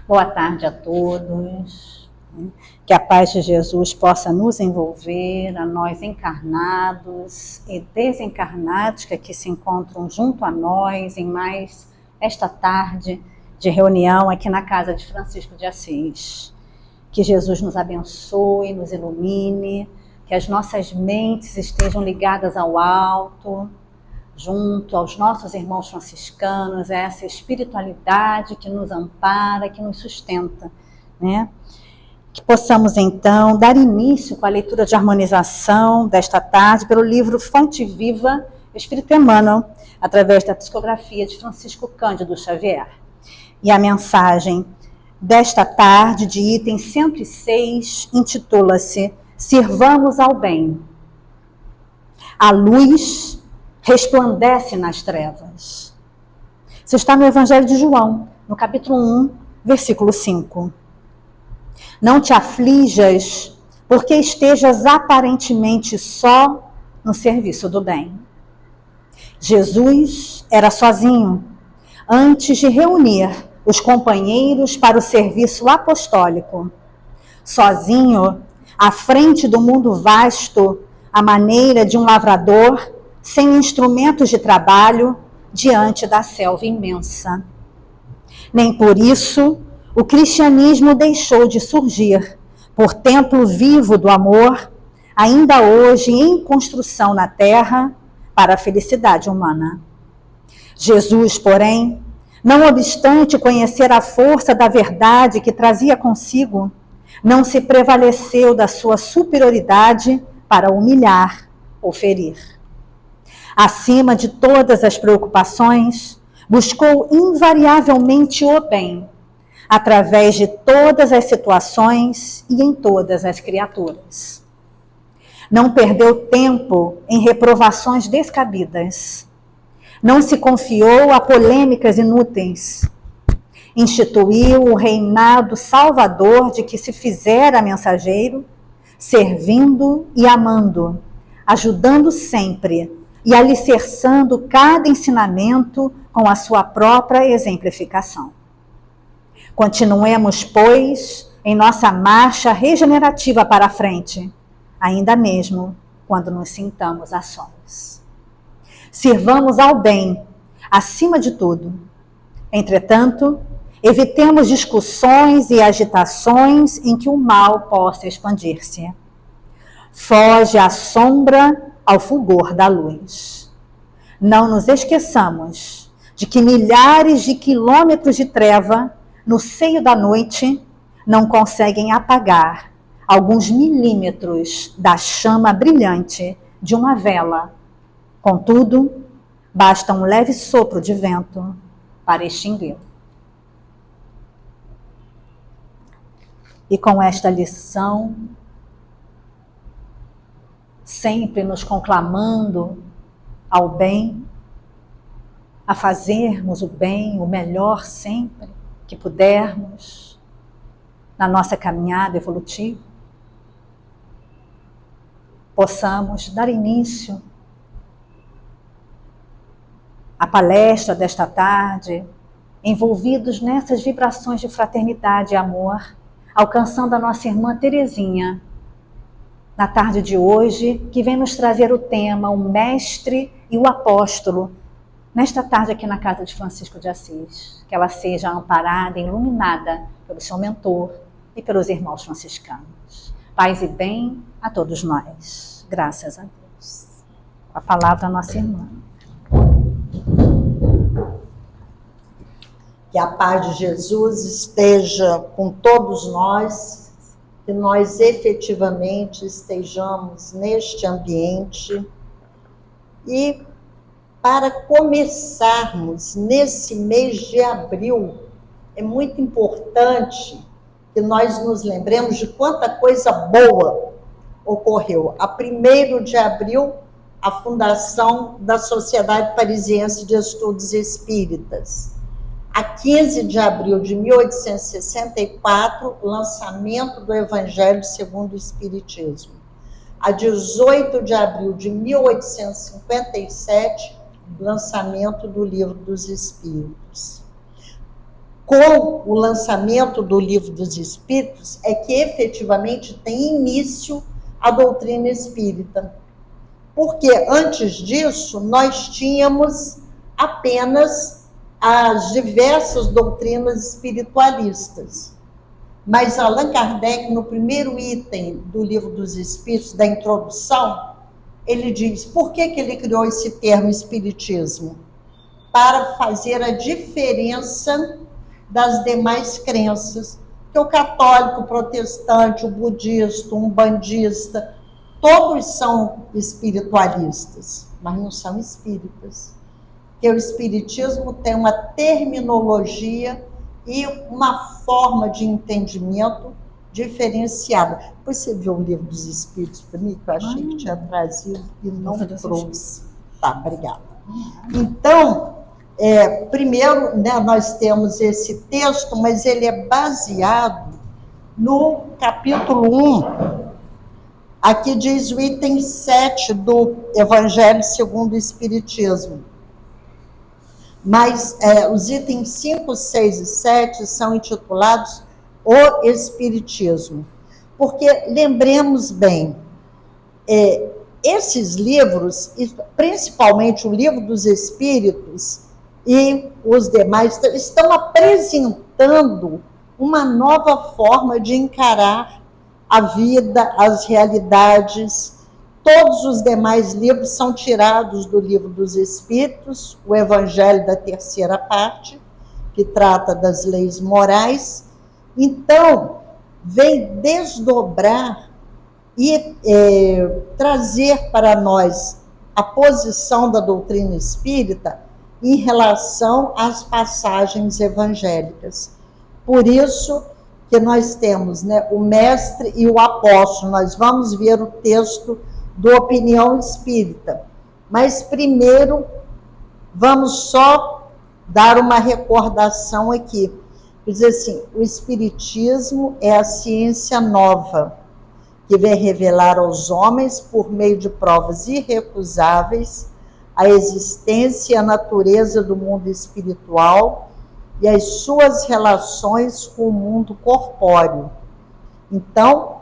Boa tarde a todos. Que a paz de Jesus possa nos envolver, a nós encarnados e desencarnados que aqui se encontram junto a nós em mais esta tarde de reunião aqui na casa de Francisco de Assis. Que Jesus nos abençoe, nos ilumine, que as nossas mentes estejam ligadas ao alto, junto aos nossos irmãos franciscanos, essa espiritualidade que nos ampara, que nos sustenta, né? Que possamos, então, dar início com a leitura de harmonização desta tarde pelo livro Fonte Viva, Espírito Emmanuel, através da psicografia de Francisco Cândido Xavier. E a mensagem desta tarde, de item 106, intitula-se Sirvamos ao Bem. A luz resplandece nas trevas. Isso está no Evangelho de João, no capítulo 1, versículo 5. Não te aflijas, porque estejas aparentemente só no serviço do bem. Jesus era sozinho, antes de reunir os companheiros para o serviço apostólico. Sozinho, à frente do mundo vasto, à maneira de um lavrador, sem instrumentos de trabalho, diante da selva imensa. Nem por isso o cristianismo deixou de surgir, por templo vivo do amor, ainda hoje em construção na terra, para a felicidade humana. Jesus, porém, não obstante conhecer a força da verdade que trazia consigo, não se prevaleceu da sua superioridade para humilhar ou ferir. Acima de todas as preocupações, buscou invariavelmente o bem, através de todas as situações e em todas as criaturas. Não perdeu tempo em reprovações descabidas. Não se confiou a polêmicas inúteis. Instituiu o reinado salvador de que se fizera mensageiro, servindo e amando, ajudando sempre e alicerçando cada ensinamento com a sua própria exemplificação. Continuemos, pois, em nossa marcha regenerativa para a frente, ainda mesmo quando nos sintamos a sós. Sirvamos ao bem, acima de tudo. Entretanto, evitemos discussões e agitações em que o mal possa expandir-se. Foge à sombra ao fulgor da luz. Não nos esqueçamos de que milhares de quilômetros de treva no seio da noite não conseguem apagar alguns milímetros da chama brilhante de uma vela. Contudo, basta um leve sopro de vento para extingui-lo. E com esta lição, sempre nos conclamando ao bem, a fazermos o bem, o melhor sempre que pudermos na nossa caminhada evolutiva, possamos dar início à palestra desta tarde, envolvidos nessas vibrações de fraternidade e amor, alcançando a nossa irmã Terezinha, na tarde de hoje, que vem nos trazer o tema, o Mestre e o Apóstolo, nesta tarde aqui na casa de Francisco de Assis. Que ela seja amparada, iluminada pelo seu mentor e pelos irmãos franciscanos. Paz e bem a todos nós. Graças a Deus. Com a palavra, a nossa irmã. Que a paz de Jesus esteja com todos nós, que nós efetivamente estejamos neste ambiente. E para começarmos nesse mês de abril, é muito importante que nós nos lembremos de quanta coisa boa ocorreu. A 1º de abril, a fundação da Sociedade Parisiense de Estudos Espíritas. A 15 de abril de 1864, o lançamento do Evangelho segundo o Espiritismo. A 18 de abril de 1857, lançamento do Livro dos Espíritos. com o lançamento do Livro dos Espíritos, é que efetivamente tem início a doutrina espírita. Porque antes disso, nós tínhamos apenas as diversas doutrinas espiritualistas. Mas Allan Kardec, no primeiro item do Livro dos Espíritos, da introdução, ele diz, por que ele criou esse termo espiritismo? Para fazer a diferença das demais crenças, que o católico, o protestante, o budista, o umbandista, todos são espiritualistas, mas não são espíritas. Porque o espiritismo tem uma terminologia e uma forma de entendimento diferenciada. Depois você viu o Livro dos Espíritos para mim, que eu achei que tinha trazido e não trouxe. Tá, obrigada. Então, primeiro, né, nós temos esse texto, mas ele é baseado no capítulo 1. Aqui diz o item 7 do Evangelho segundo o Espiritismo. Mas os itens 5, 6 e 7 são intitulados O Espiritismo. Porque, lembremos bem, esses livros, principalmente o Livro dos Espíritos e os demais, estão apresentando uma nova forma de encarar a vida, as realidades. Todos os demais livros são tirados do Livro dos Espíritos, o Evangelho da terceira parte, que trata das leis morais. Então, vem desdobrar e trazer para nós a posição da doutrina espírita em relação às passagens evangélicas. Por isso que nós temos, né, o mestre e o apóstolo. Nós vamos ver o texto do Opinião Espírita. Mas primeiro, vamos só dar uma recordação aqui. Diz assim, o Espiritismo é a ciência nova, que vem revelar aos homens, por meio de provas irrecusáveis, a existência e a natureza do mundo espiritual e as suas relações com o mundo corpóreo. Então,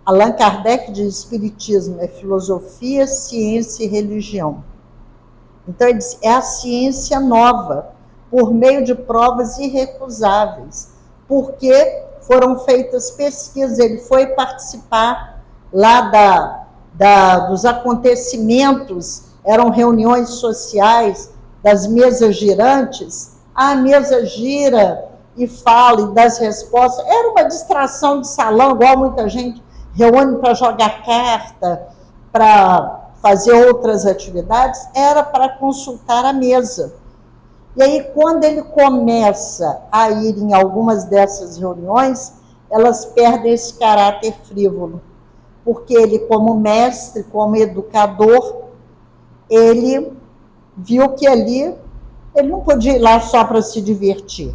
Allan Kardec diz: Espiritismo é filosofia, ciência e religião. Então, ele diz, é a ciência nova, por meio de provas irrecusáveis, porque foram feitas pesquisas. Ele foi participar lá dos acontecimentos, eram reuniões sociais, das mesas girantes. A mesa gira e fala e dá as respostas. Era uma distração de salão, igual muita gente reúne para jogar carta, para fazer outras atividades, era para consultar a mesa. E aí, quando ele começa a ir em algumas dessas reuniões, elas perdem esse caráter frívolo, porque ele, como mestre, como educador, ele viu que ali ele não podia ir lá só para se divertir,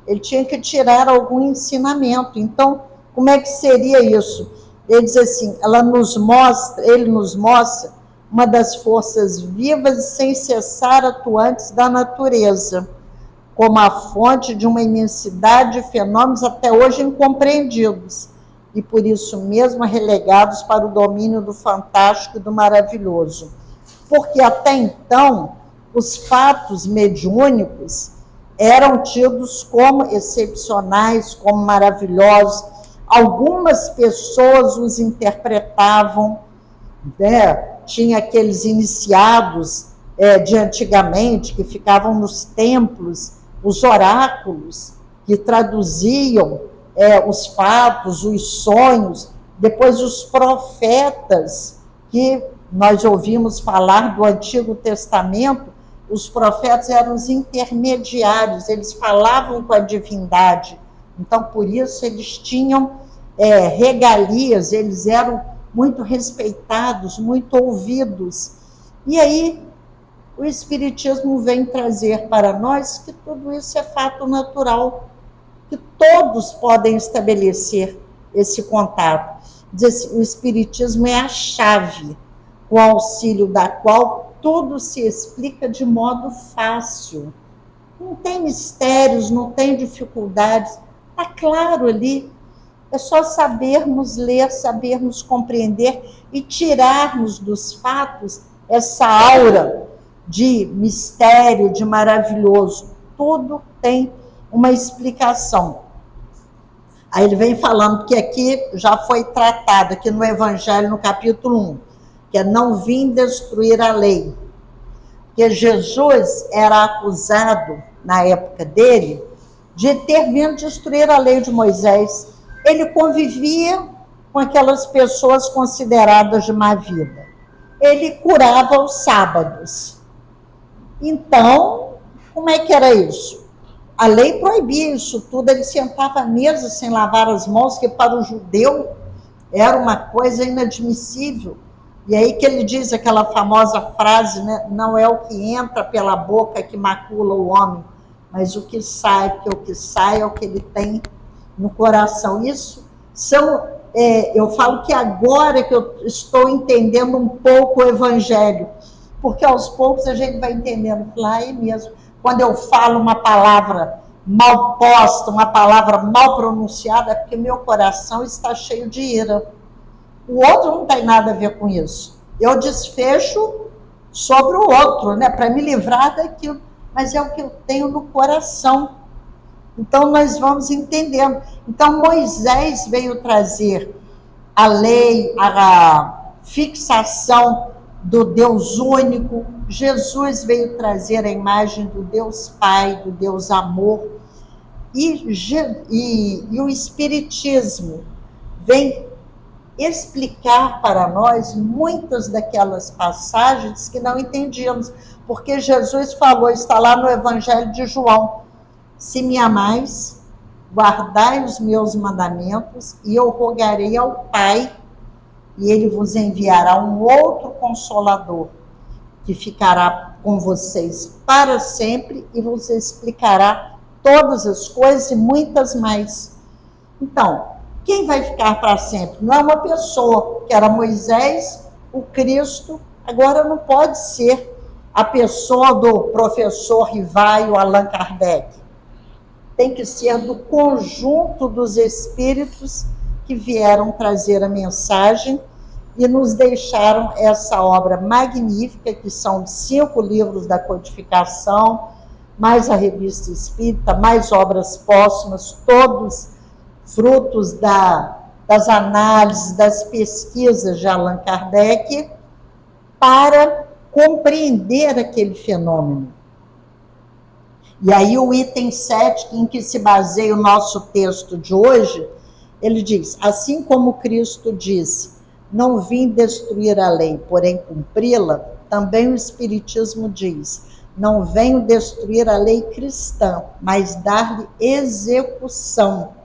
ele tinha que tirar algum ensinamento. Então, como é que seria isso? Ele diz assim, ele nos mostra uma das forças vivas e sem cessar atuantes da natureza, como a fonte de uma imensidade de fenômenos até hoje incompreendidos, e por isso mesmo relegados para o domínio do fantástico e do maravilhoso. Porque até então, os fatos mediúnicos eram tidos como excepcionais, como maravilhosos. Algumas pessoas os interpretavam, né? Tinha aqueles iniciados de antigamente, que ficavam nos templos, os oráculos, que traduziam os fatos, os sonhos. Depois os profetas, que nós ouvimos falar do Antigo Testamento, os profetas eram os intermediários, eles falavam com a divindade. Então, por isso, eles tinham regalias, eles eram muito respeitados, muito ouvidos. E aí, o Espiritismo vem trazer para nós que tudo isso é fato natural, que todos podem estabelecer esse contato. Diz assim, o Espiritismo é a chave, com o auxílio da qual tudo se explica de modo fácil. Não tem mistérios, não tem dificuldades. Está claro ali. É só sabermos ler, sabermos compreender e tirarmos dos fatos essa aura de mistério, de maravilhoso. Tudo tem uma explicação. Aí ele vem falando que aqui já foi tratado, aqui no Evangelho, no capítulo 1, que é não vim destruir a lei. Porque Jesus era acusado, na época dele, de ter vindo destruir a lei de Moisés. Ele convivia com aquelas pessoas consideradas de má vida. Ele curava aos sábados. Então, como é que era isso? A lei proibia isso tudo, ele sentava à mesa sem lavar as mãos, que para o judeu era uma coisa inadmissível. E aí que ele diz aquela famosa frase, né? Não é o que entra pela boca que macula o homem, mas o que sai, porque o que sai é o que ele tem no coração. Isso são, eu falo que agora que eu estou entendendo um pouco o Evangelho, porque aos poucos a gente vai entendendo, lá é mesmo. Quando eu falo uma palavra mal posta, uma palavra mal pronunciada, é porque meu coração está cheio de ira. O outro não tem nada a ver com isso. Eu desfecho sobre o outro, né, para me livrar daquilo. Mas é o que eu tenho no coração. Então, nós vamos entendendo. Então, Moisés veio trazer a lei, a fixação do Deus único. Jesus veio trazer a imagem do Deus Pai, do Deus Amor. E o Espiritismo vem explicar para nós muitas daquelas passagens que não entendíamos, porque Jesus falou, está lá no Evangelho de João, se me amais, guardai os meus mandamentos, e eu rogarei ao Pai, e ele vos enviará um outro Consolador, que ficará com vocês para sempre, e vos explicará todas as coisas e muitas mais. Então, quem vai ficar para sempre? Não é uma pessoa, que era Moisés, o Cristo, agora não pode ser a pessoa do professor Rivaio, Allan Kardec. Tem que ser do conjunto dos espíritos que vieram trazer a mensagem e nos deixaram essa obra magnífica, que são 5 livros da codificação, mais a Revista Espírita, mais obras póstumas, todos frutos das análises, das pesquisas de Allan Kardec, para compreender aquele fenômeno. E aí o item 7, em que se baseia o nosso texto de hoje, ele diz, assim como Cristo disse, não vim destruir a lei, porém cumpri-la, também o Espiritismo diz, não venho destruir a lei cristã, mas dar-lhe execução.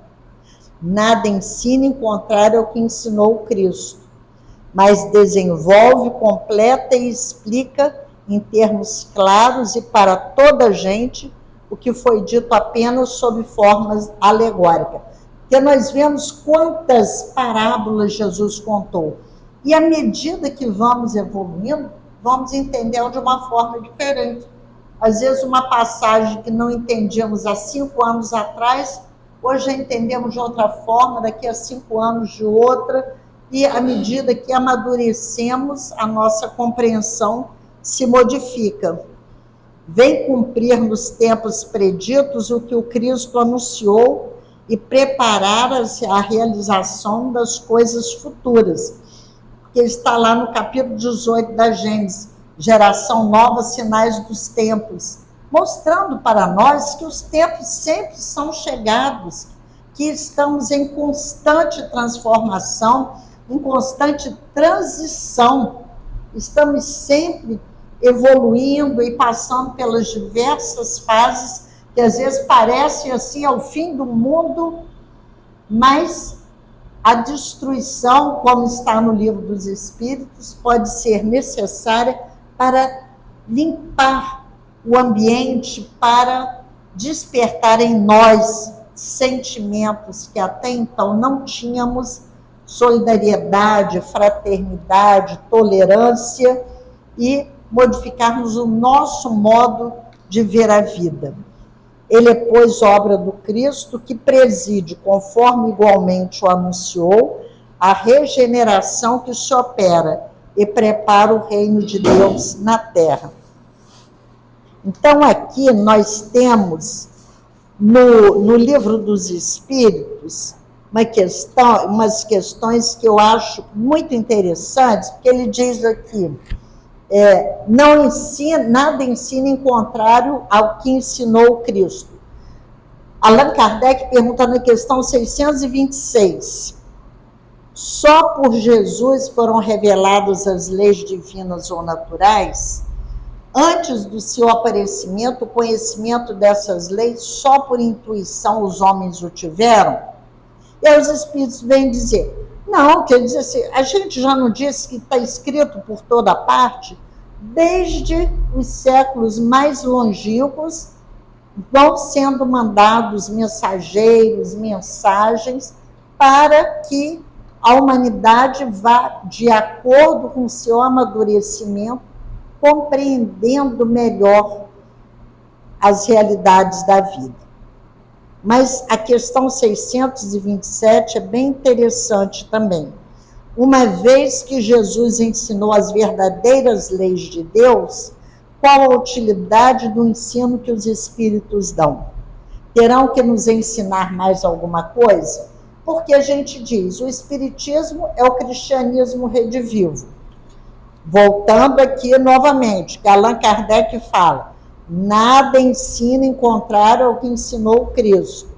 Nada ensina em contrário ao que ensinou Cristo, mas desenvolve, completa e explica em termos claros e para toda a gente o que foi dito apenas sob formas alegóricas. Porque nós vemos quantas parábolas Jesus contou. E à medida que vamos evoluindo, vamos entendendo de uma forma diferente. Às vezes uma passagem que não entendíamos há 5 anos atrás, hoje já entendemos de outra forma, daqui a 5 anos de outra, e à medida que amadurecemos, a nossa compreensão se modifica. Vem cumprir nos tempos preditos o que o Cristo anunciou e preparar a realização das coisas futuras. Que está lá no capítulo 18 da Gênesis, geração nova, sinais dos tempos, mostrando para nós que os tempos sempre são chegados, que estamos em constante transformação, em constante transição, estamos sempre evoluindo e passando pelas diversas fases, que às vezes parecem assim ao fim do mundo, mas a destruição, como está no Livro dos Espíritos, pode ser necessária para limpar o ambiente, para despertar em nós sentimentos que até então não tínhamos, solidariedade, fraternidade, tolerância, e modificarmos o nosso modo de ver a vida. Ele é, pois, obra do Cristo, que preside, conforme igualmente o anunciou, a regeneração que se opera e prepara o reino de Deus na terra. Então, aqui nós temos, no Livro dos Espíritos, umas questões que eu acho muito interessantes, porque ele diz aqui, não ensina, nada ensina em contrário ao que ensinou o Cristo. Allan Kardec pergunta na questão 626, só por Jesus foram reveladas as leis divinas ou naturais? Antes do seu aparecimento, o conhecimento dessas leis, só por intuição os homens o tiveram? E aí os Espíritos vêm dizer, não, quer dizer assim, a gente já não disse que está escrito por toda parte? Desde os séculos mais longínquos, vão sendo mandados mensageiros, mensagens, para que a humanidade vá, de acordo com o seu amadurecimento, compreendendo melhor as realidades da vida. Mas a questão 627 é bem interessante também. Uma vez que Jesus ensinou as verdadeiras leis de Deus, qual a utilidade do ensino que os Espíritos dão? Terão que nos ensinar mais alguma coisa? Porque a gente diz, o Espiritismo é o cristianismo redivivo. Voltando aqui novamente, que Allan Kardec fala, nada ensina em contrário ao que ensinou o Cristo,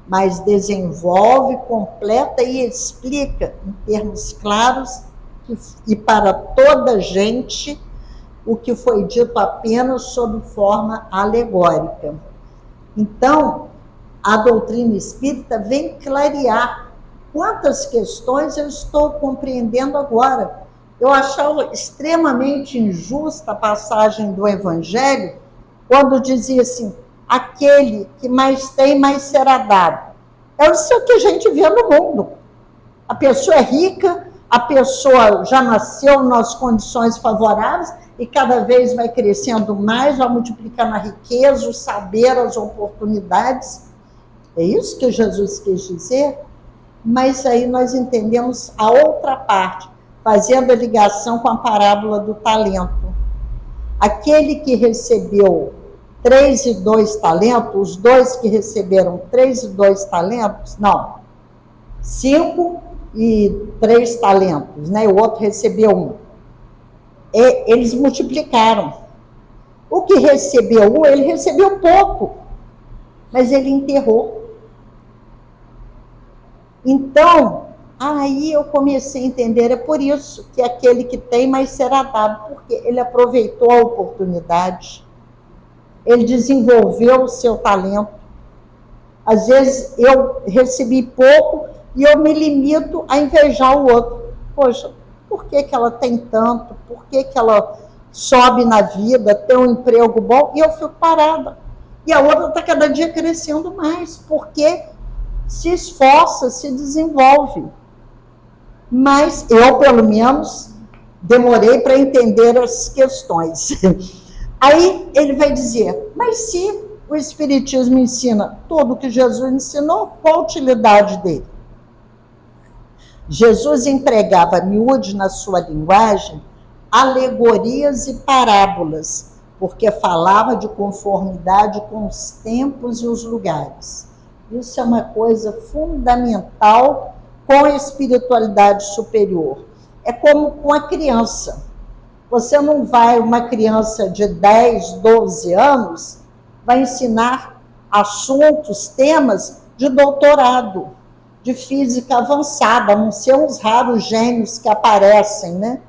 mas desenvolve, completa e explica, em termos claros e para toda a gente, o que foi dito apenas sob forma alegórica. Então, a doutrina espírita vem clarear quantas questões eu estou compreendendo agora. Eu achava extremamente injusta a passagem do Evangelho, quando dizia assim, aquele que mais tem, mais será dado. É isso que a gente vê no mundo. A pessoa é rica, a pessoa já nasceu nas condições favoráveis e cada vez vai crescendo mais, vai multiplicando a riqueza, o saber, as oportunidades. É isso que Jesus quis dizer? Mas aí nós entendemos a outra parte, fazendo a ligação com a parábola do talento. Aquele que recebeu 3 e 2 talentos, os dois que receberam 3 e 2 talentos, não, 5 e 3 talentos, né? O outro recebeu 1. Eles multiplicaram. O que recebeu 1, ele recebeu pouco, mas ele enterrou. Então, aí eu comecei a entender, é por isso que aquele que tem, mais será dado, porque ele aproveitou a oportunidade, ele desenvolveu o seu talento. Às vezes eu recebi pouco e eu me limito a invejar o outro. Poxa, por que ela tem tanto? Por que ela sobe na vida, tem um emprego bom? E eu fico parada. E a outra está cada dia crescendo mais, porque se esforça, se desenvolve. Mas eu, pelo menos, demorei para entender as questões. Aí ele vai dizer, mas se o Espiritismo ensina tudo o que Jesus ensinou, qual a utilidade dele? Jesus empregava miúde na sua linguagem alegorias e parábolas, porque falava de conformidade com os tempos e os lugares. Isso é uma coisa fundamental com a espiritualidade superior. É como com a criança. Você não vai, uma criança de 10, 12 anos, vai ensinar assuntos, temas de doutorado, de física avançada, a não ser uns raros gênios que aparecem, né?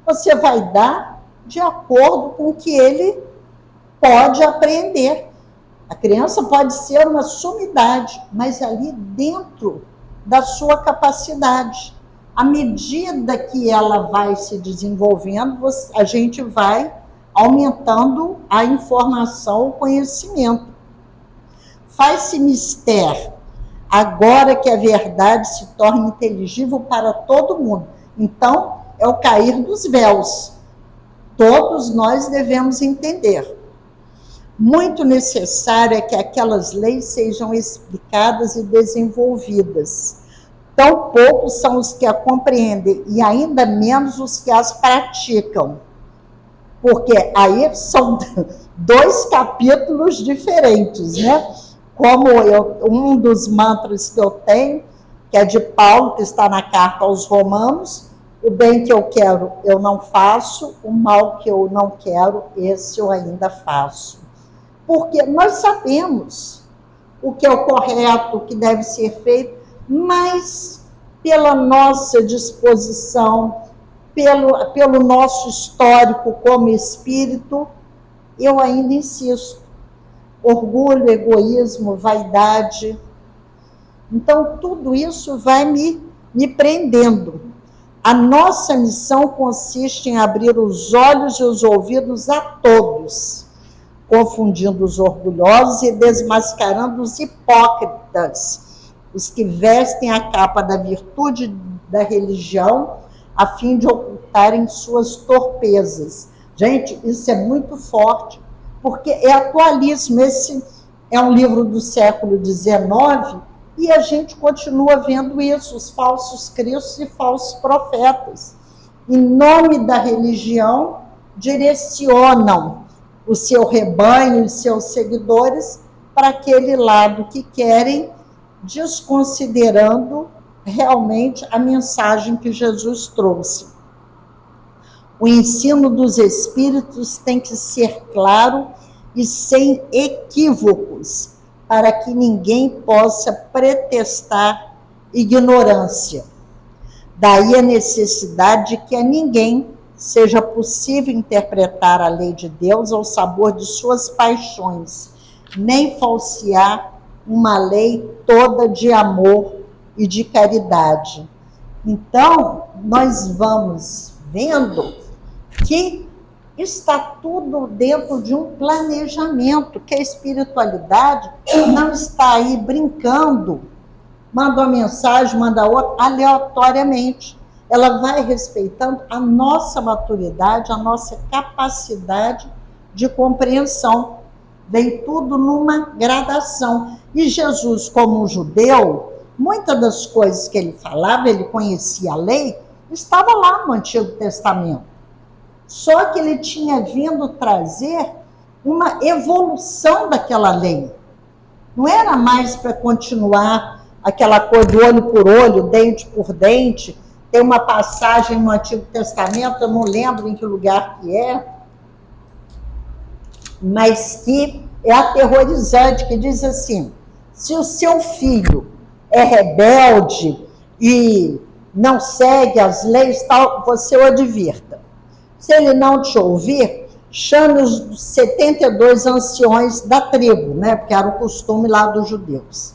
Você vai dar de acordo com o que ele pode aprender. A criança pode ser uma sumidade, mas ali dentro da sua capacidade. À medida que ela vai se desenvolvendo, a gente vai aumentando a informação, o conhecimento. Faz-se mister, agora que a verdade se torna inteligível para todo mundo. Então, é o cair dos véus. Todos nós devemos entender. muito necessário é que aquelas leis sejam explicadas e desenvolvidas. Tão poucos são os que a compreendem, e ainda menos os que as praticam. Porque aí são dois capítulos diferentes, né? Como um dos mantras que eu tenho, que é de Paulo, que está na carta aos Romanos: o bem que eu quero, eu não faço; o mal que eu não quero, esse eu ainda faço. Porque nós sabemos o que é o correto, o que deve ser feito, mas pela nossa disposição, pelo nosso histórico como espírito, eu ainda insisto. Orgulho, egoísmo, vaidade. Então, tudo isso vai me prendendo. A nossa missão consiste em abrir os olhos e os ouvidos a todos, confundindo os orgulhosos e desmascarando os hipócritas, os que vestem a capa da virtude da religião, a fim de ocultarem suas torpezas. Gente, isso é muito forte, porque é atualíssimo. Esse é um livro do século XIX e a gente continua vendo isso, os falsos cristos e falsos profetas. Em nome da religião, direcionam o seu rebanho e seus seguidores para aquele lado que querem, desconsiderando realmente a mensagem que Jesus trouxe. O ensino dos Espíritos tem que ser claro e sem equívocos, para que ninguém possa pretextar ignorância. Daí a necessidade de que a ninguém seja possível interpretar a lei de Deus ao sabor de suas paixões, nem falsear uma lei toda de amor e de caridade. Então, nós vamos vendo que está tudo dentro de um planejamento, que a espiritualidade não está aí brincando, manda uma mensagem, manda outra, aleatoriamente. Ela vai respeitando a nossa maturidade, a nossa capacidade de compreensão. Vem tudo numa gradação. E Jesus, como um judeu, muitas das coisas que ele falava, ele conhecia a lei, estava lá no Antigo Testamento. Só que ele tinha vindo trazer uma evolução daquela lei. Não era mais para continuar aquela coisa do olho por olho, dente por dente. Tem uma passagem no Antigo Testamento, eu não lembro em que lugar que é, mas que é aterrorizante, que diz assim: se o seu filho é rebelde e não segue as leis, tal, você o advirta. Se ele não te ouvir, chame os 72 anciões da tribo, né? Porque era o costume lá dos judeus.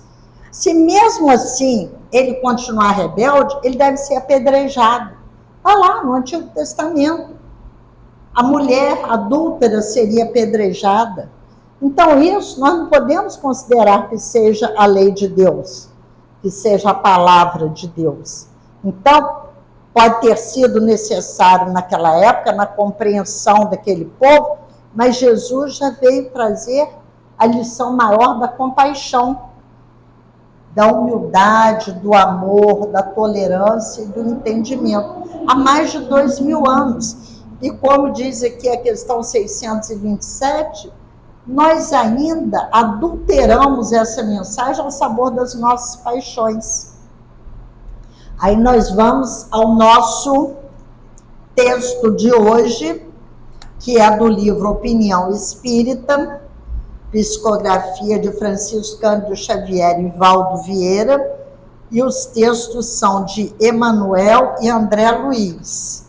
Se mesmo assim ele continuar rebelde, ele deve ser apedrejado. Está lá no Antigo Testamento. A mulher adúltera seria apedrejada. Então, isso nós não podemos considerar que seja a lei de Deus, que seja a palavra de Deus. Então, pode ter sido necessário naquela época, na compreensão daquele povo, mas Jesus já veio trazer a lição maior da compaixão, da humildade, do amor, da tolerância e do entendimento, há mais de 2000 anos. E como diz aqui a questão 627, nós ainda adulteramos essa mensagem ao sabor das nossas paixões. Aí nós vamos ao nosso texto de hoje, que é do livro Opinião Espírita, psicografia de Francisco Cândido Xavier e Valdo Vieira, e os textos são de Emanuel e André Luiz.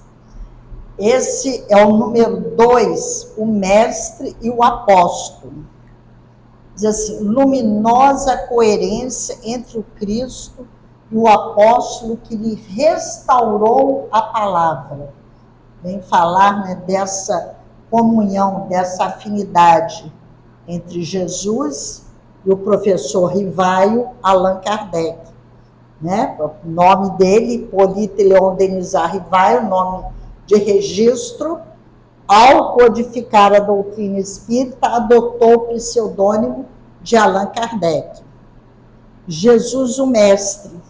Esse é o número 2, o mestre e o apóstolo. Diz assim: luminosa coerência entre o Cristo e o apóstolo que lhe restaurou a palavra. Vem falar, né, dessa comunhão, dessa afinidade entre Jesus e o professor Rivaio Allan Kardec. Né? O nome dele, Hipólito Léon Denis Rivaio, nome de registro, ao codificar a doutrina espírita, adotou o pseudônimo de Allan Kardec. Jesus o Mestre,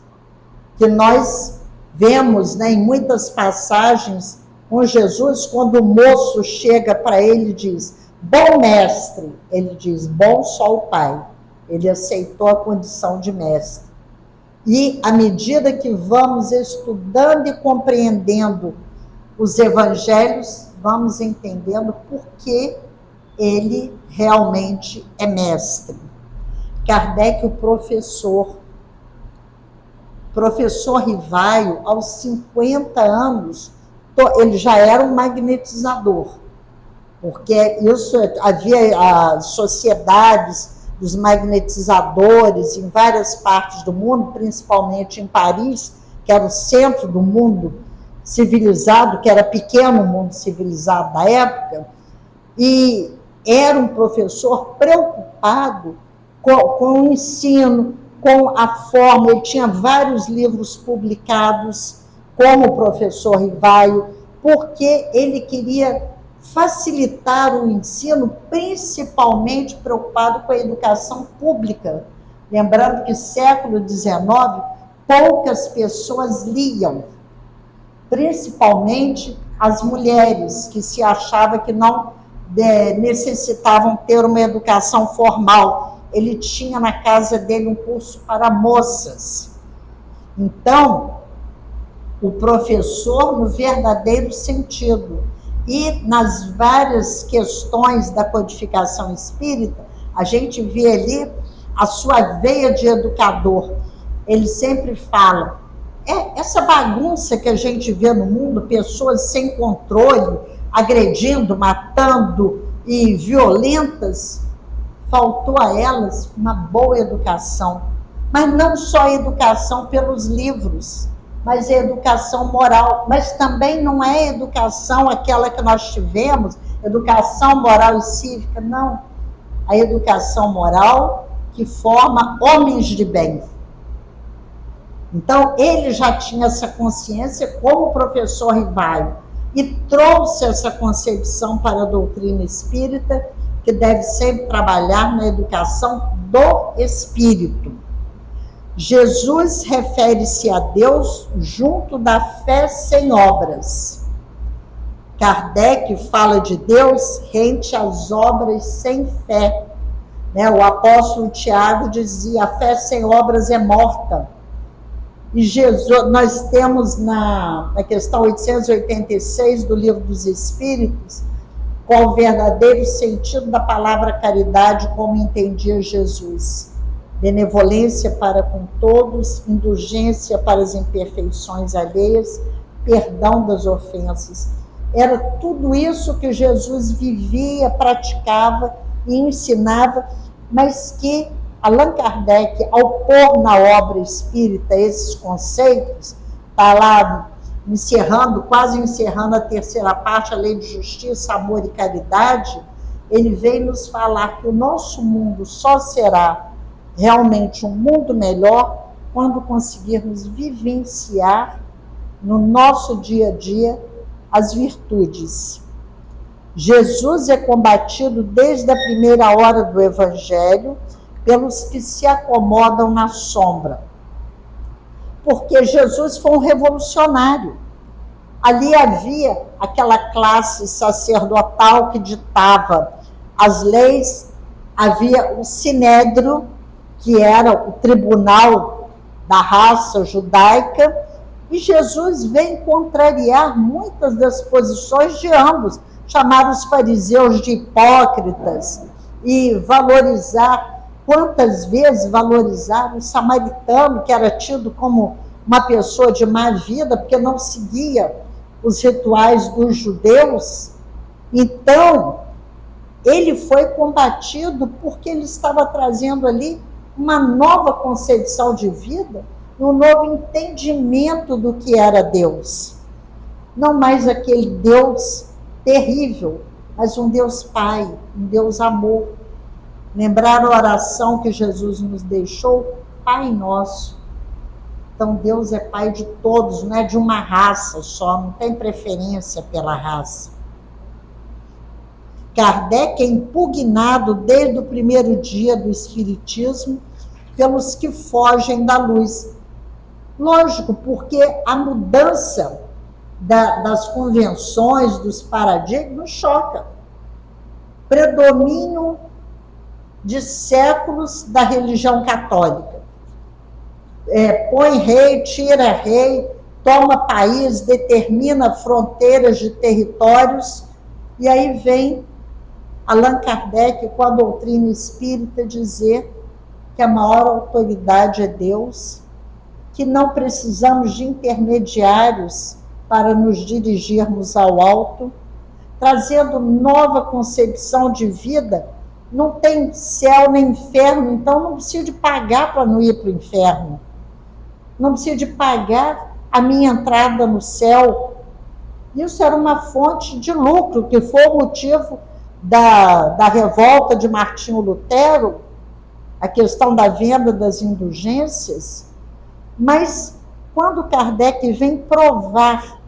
que nós vemos, né, em muitas passagens com Jesus, quando o moço chega para ele e diz, bom mestre, ele diz, bom só o Pai. Ele aceitou a condição de mestre. E à medida que vamos estudando e compreendendo os evangelhos, vamos entendendo por que ele realmente é mestre. Kardec, o professor Rivaio, aos 50 anos, ele já era um magnetizador, porque isso havia as sociedades dos magnetizadores em várias partes do mundo, principalmente em Paris, que era o centro do mundo civilizado, que era pequeno o mundo civilizado da época, e era um professor preocupado com o ensino, com a forma. Ele tinha vários livros publicados, como o professor Rivaio, porque ele queria facilitar o ensino, principalmente preocupado com a educação pública. Lembrando que século XIX, poucas pessoas liam, principalmente as mulheres, que se achava que não necessitavam ter uma educação formal. Ele tinha na casa dele um curso para moças. Então, o professor no verdadeiro sentido. E nas várias questões da codificação espírita, a gente vê ali a sua veia de educador. Ele sempre fala, essa bagunça que a gente vê no mundo, pessoas sem controle, agredindo, matando e violentas, faltou a elas uma boa educação. Mas não só a educação pelos livros, mas a educação moral. Mas também não é educação aquela que nós tivemos, educação moral e cívica, não. A educação moral que forma homens de bem. Então, ele já tinha essa consciência como o professor Rivaio e trouxe essa concepção para a doutrina espírita, que deve sempre trabalhar na educação do espírito. Jesus refere-se a Deus junto da fé sem obras. Kardec fala de Deus rente às obras sem fé. O apóstolo Tiago dizia, a fé sem obras é morta. E Jesus, nós temos na questão 886 do Livro dos Espíritos, qual o verdadeiro sentido da palavra caridade, como entendia Jesus. Benevolência para com todos, indulgência para as imperfeições alheias, perdão das ofensas. Era tudo isso que Jesus vivia, praticava e ensinava, mas que Allan Kardec, ao pôr na obra espírita esses conceitos, está lá quase encerrando a terceira parte, a lei de justiça, amor e caridade, ele vem nos falar que o nosso mundo só será realmente um mundo melhor quando conseguirmos vivenciar no nosso dia a dia as virtudes. Jesus é combatido desde a primeira hora do Evangelho pelos que se acomodam na sombra. Porque Jesus foi um revolucionário. Ali havia aquela classe sacerdotal que ditava as leis, havia o Sinédrio, que era o tribunal da raça judaica, e Jesus vem contrariar muitas das posições de ambos, chamar os fariseus de hipócritas e quantas vezes valorizar o samaritano, que era tido como uma pessoa de má vida, porque não seguia os rituais dos judeus. Então, ele foi combatido porque ele estava trazendo ali uma nova concepção de vida, um novo entendimento do que era Deus. Não mais aquele Deus terrível, mas um Deus Pai, um Deus amor. Lembrar a oração que Jesus nos deixou, Pai Nosso. Então, Deus é Pai de todos, não é de uma raça só, não tem preferência pela raça. Kardec é impugnado desde o primeiro dia do Espiritismo pelos que fogem da luz. Lógico, porque a mudança das convenções, dos paradigmas, choca. Predomínio de séculos da religião católica. Põe rei, tira rei, toma país, determina fronteiras de territórios, e aí vem Allan Kardec com a doutrina espírita dizer que a maior autoridade é Deus, que não precisamos de intermediários para nos dirigirmos ao alto, trazendo nova concepção de vida. Não tem céu nem inferno, então não preciso de pagar para não ir para o inferno. Não preciso de pagar a minha entrada no céu. Isso era uma fonte de lucro, que foi o motivo da revolta de Martinho Lutero, a questão da venda das indulgências. Mas quando Kardec vem provar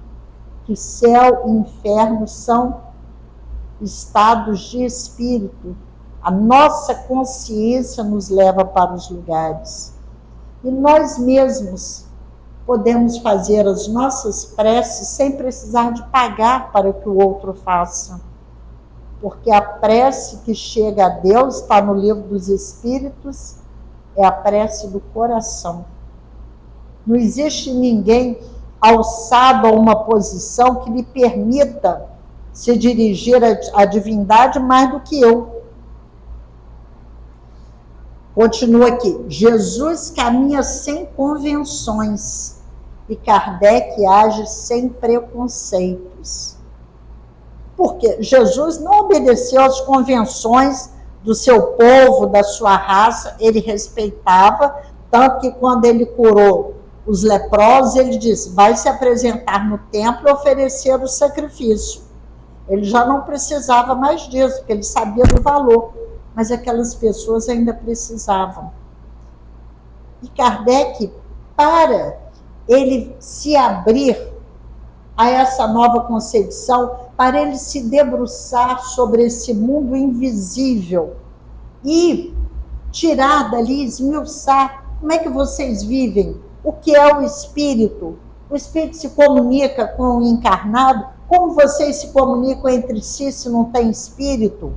que céu e inferno são estados de espírito, a nossa consciência nos leva para os lugares. E nós mesmos podemos fazer as nossas preces sem precisar de pagar para que o outro faça. Porque a prece que chega a Deus, está no Livro dos Espíritos, é a prece do coração. Não existe ninguém alçado a uma posição que lhe permita se dirigir à divindade mais do que eu. Continua aqui. Jesus caminha sem convenções e Kardec age sem preconceitos. Porque Jesus não obedeceu às convenções do seu povo, da sua raça, ele respeitava, tanto que quando ele curou os leprosos, ele disse, vai se apresentar no templo e oferecer o sacrifício. Ele já não precisava mais disso, porque ele sabia do valor, mas aquelas pessoas ainda precisavam. E Kardec, para ele se abrir a essa nova concepção, para ele se debruçar sobre esse mundo invisível e tirar dali, esmiuçar, como é que vocês vivem? O que é o espírito? O espírito se comunica com o encarnado? Como vocês se comunicam entre si se não tem espírito?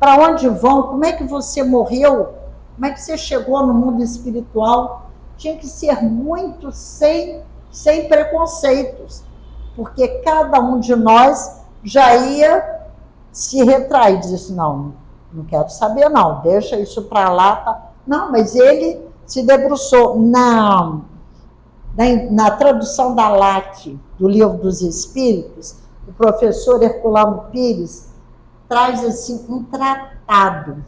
Para onde vão? Como é que você morreu? Como é que você chegou no mundo espiritual? Tinha que ser muito sem preconceitos, porque cada um de nós já ia se retrair, disse, não quero saber não, deixa isso para lá. Tá. Não, mas ele se debruçou na tradução da LAC, do Livro dos Espíritos, o professor Herculano Pires traz assim um tratado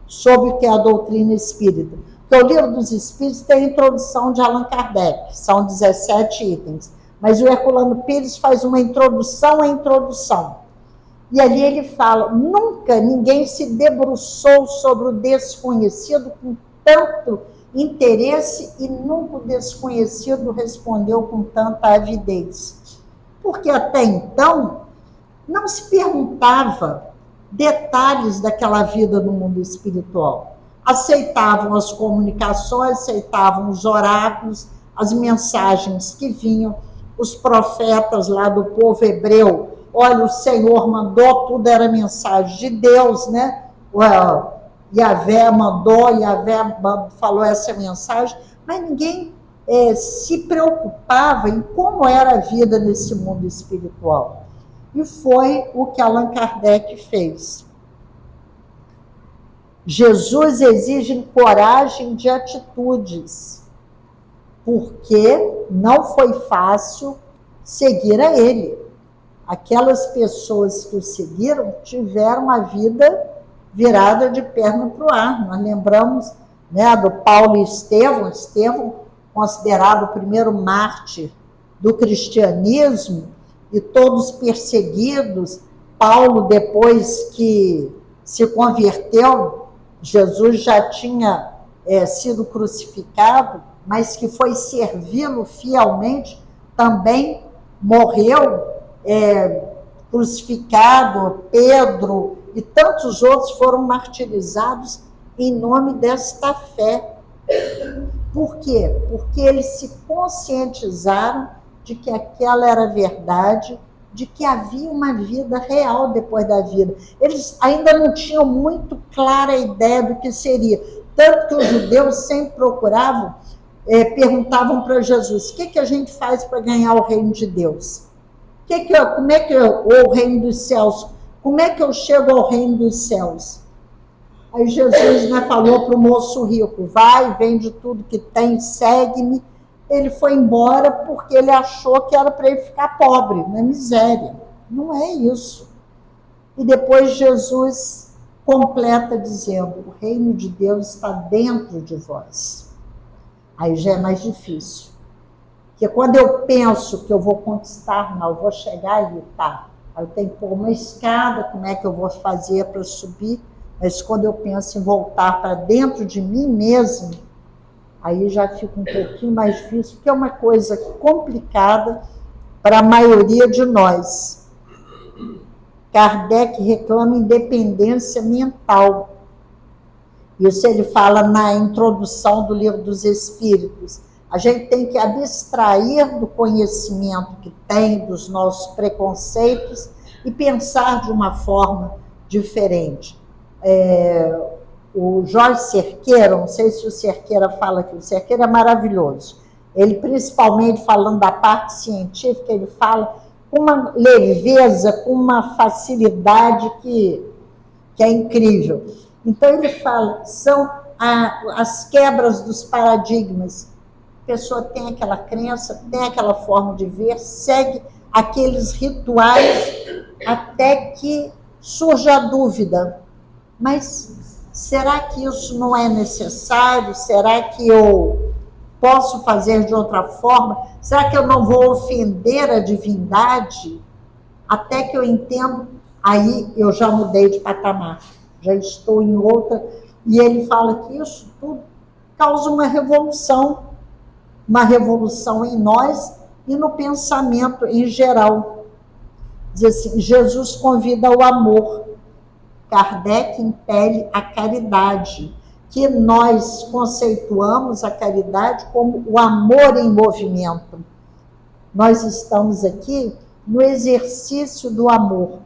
sobre o que é a doutrina espírita. Porque o Livro dos Espíritos tem a introdução de Allan Kardec, são 17 itens, mas o Herculano Pires faz uma introdução à introdução. E ali ele fala, nunca ninguém se debruçou sobre o desconhecido com tanto interesse e nunca o desconhecido respondeu com tanta avidez. Porque até então não se perguntava detalhes daquela vida no mundo espiritual. Aceitavam as comunicações, aceitavam os oráculos, as mensagens que vinham, os profetas lá do povo hebreu. Olha, o Senhor mandou, tudo era mensagem de Deus, né? Yahvé mandou, Yahvé falou essa mensagem, mas ninguém se preocupava em como era a vida nesse mundo espiritual. E foi o que Allan Kardec fez. Jesus exige coragem de atitudes, porque não foi fácil seguir a ele. Aquelas pessoas que o seguiram tiveram a vida virada de perna para o ar. Nós lembramos, né, do Paulo e Estevão, considerado o primeiro mártir do cristianismo, e todos perseguidos. Paulo, depois que se converteu, Jesus já tinha sido crucificado, mas que foi servi-lo fielmente, também morreu crucificado, Pedro e tantos outros foram martirizados em nome desta fé. Por quê? Porque eles se conscientizaram de que aquela era verdade, de que havia uma vida real depois da vida. Eles ainda não tinham muito clara a ideia do que seria. Tanto que os judeus sempre procuravam, perguntavam para Jesus, o que a gente faz para ganhar o reino de Deus? Como é que o reino dos céus? Como é que eu chego ao reino dos céus? Aí Jesus, né, falou para o moço rico, vai, vende tudo que tem, segue-me. Ele foi embora porque ele achou que era para ele ficar pobre, na miséria. Não é isso. E depois Jesus completa dizendo, o reino de Deus está dentro de vós. Aí já é mais difícil. Porque quando eu penso que eu vou conquistar, não, eu vou chegar ali, tá. Aí eu tenho que pôr uma escada, como é que eu vou fazer para subir? Mas quando eu penso em voltar para dentro de mim mesmo, aí já fica um pouquinho mais difícil, porque é uma coisa complicada para a maioria de nós. Kardec reclama independência mental. Isso ele fala na introdução do Livro dos Espíritos. A gente tem que abstrair do conhecimento que tem, dos nossos preconceitos, e pensar de uma forma diferente. O Jorge Cerqueira, não sei se o Cerqueira fala aqui, o Cerqueira é maravilhoso. Ele, principalmente falando da parte científica, ele fala com uma leveza, com uma facilidade que é incrível. Então ele fala, são as quebras dos paradigmas. A pessoa tem aquela crença, tem aquela forma de ver, segue aqueles rituais até que surja a dúvida. Mas será que isso não é necessário? Será que eu posso fazer de outra forma? Será que eu não vou ofender a divindade? Até que eu entendo, aí eu já mudei de patamar, já estou em outra. E ele fala que isso tudo causa uma revolução em nós e no pensamento em geral. Diz assim, Jesus convida ao amor. Kardec impele a caridade, que nós conceituamos a caridade como o amor em movimento. Nós estamos aqui no exercício do amor.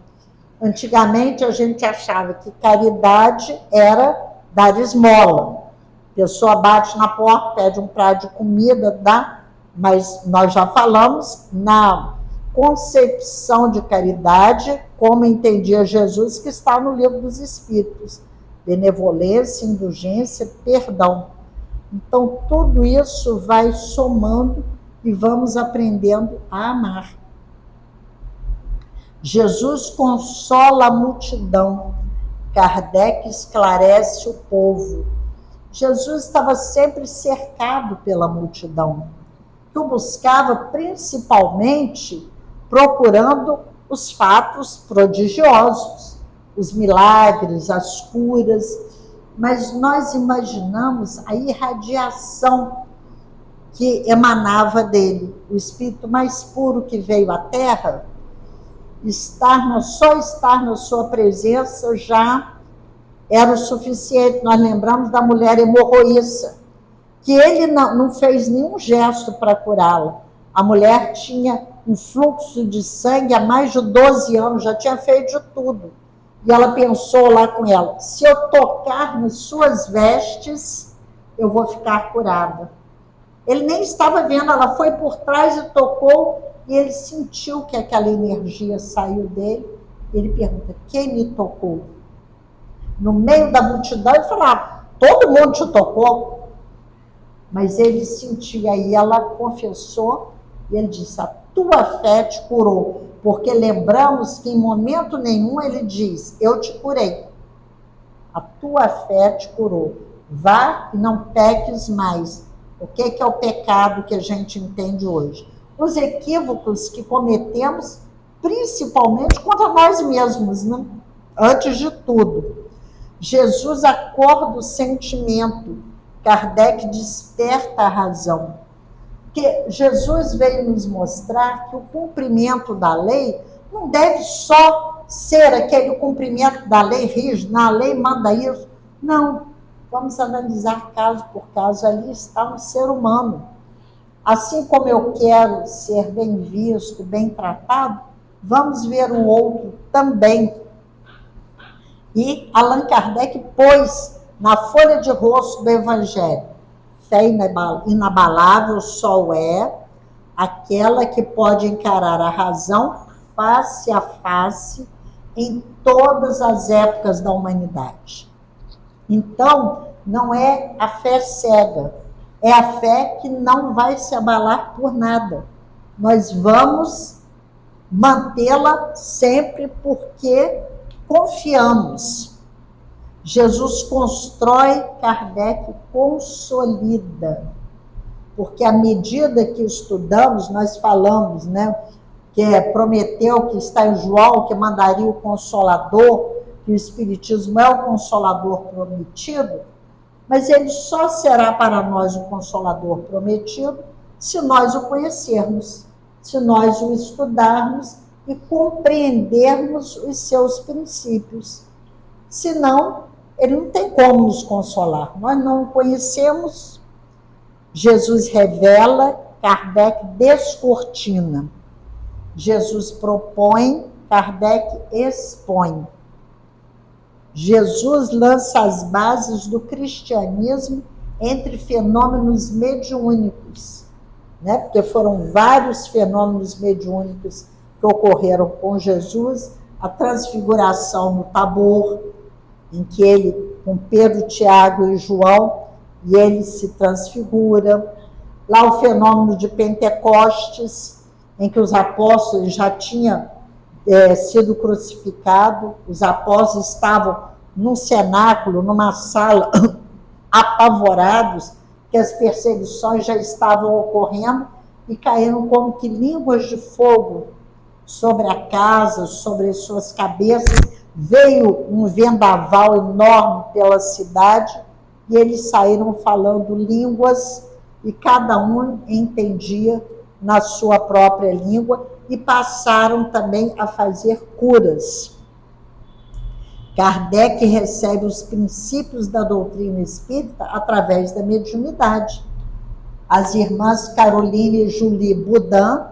Antigamente a gente achava que caridade era dar esmola. A pessoa bate na porta, pede um prato de comida, dá, mas nós já falamos na concepção de caridade, como entendia Jesus, que está no Livro dos Espíritos. Benevolência, indulgência, perdão. Então, tudo isso vai somando e vamos aprendendo a amar. Jesus consola a multidão. Kardec esclarece o povo. Jesus estava sempre cercado pela multidão, que o buscava principalmente procurando os fatos prodigiosos, os milagres, as curas, mas nós imaginamos a irradiação que emanava dele, o espírito mais puro que veio à Terra. Só estar na sua presença já era o suficiente. Nós lembramos da mulher hemorroíça, que ele não fez nenhum gesto para curá-la. A mulher tinha um fluxo de sangue há mais de 12 anos, já tinha feito de tudo. E ela pensou lá com ela, se eu tocar nas suas vestes, eu vou ficar curada. Ele nem estava vendo, ela foi por trás e tocou, e ele sentiu que aquela energia saiu dele. Ele pergunta, quem me tocou? No meio da multidão, ele falava, todo mundo te tocou? Mas ele sentiu, aí ela confessou, e ele disse, a tua fé te curou. Porque lembramos que em momento nenhum ele diz, eu te curei. A tua fé te curou. Vá e não peques mais. O que é o pecado que a gente entende hoje? Os equívocos que cometemos, principalmente contra nós mesmos, né? Antes de tudo. Jesus acorda o sentimento, Kardec desperta a razão. Porque Jesus veio nos mostrar que o cumprimento da lei não deve só ser aquele cumprimento da lei rígida, a lei manda isso. Não, vamos analisar caso por caso, ali está um ser humano. Assim como eu quero ser bem visto, bem tratado, vamos ver o outro também. E Allan Kardec pôs na folha de rosto do Evangelho: fé inabalável só é aquela que pode encarar a razão face a face em todas as épocas da humanidade. Então, não é a fé cega, é a fé que não vai se abalar por nada. Nós vamos mantê-la sempre porque confiamos. Jesus constrói, Kardec consolida. Porque à medida que estudamos, nós falamos, né, que prometeu, que está em João, que mandaria o Consolador, que o Espiritismo é o Consolador prometido, mas ele só será para nós o Consolador prometido se nós o conhecermos, se nós o estudarmos e compreendermos os seus princípios. Senão, ele não tem como nos consolar. Nós não o conhecemos. Jesus revela, Kardec descortina. Jesus propõe, Kardec expõe. Jesus lança as bases do cristianismo entre fenômenos mediúnicos, né? Porque foram vários fenômenos mediúnicos que ocorreram com Jesus, a transfiguração no Tabor, em que ele, com Pedro, Tiago e João, e ele se transfigura. Lá o fenômeno de Pentecostes, em que os apóstolos já tinham sido crucificados, os apóstolos estavam num cenáculo, numa sala, apavorados, que as perseguições já estavam ocorrendo e caíram como que línguas de fogo sobre a casa, sobre as suas cabeças. Veio um vendaval enorme pela cidade e eles saíram falando línguas e cada um entendia na sua própria língua e passaram também a fazer curas. Kardec recebe os princípios da doutrina espírita através da mediunidade. As irmãs Caroline e Julie Boudin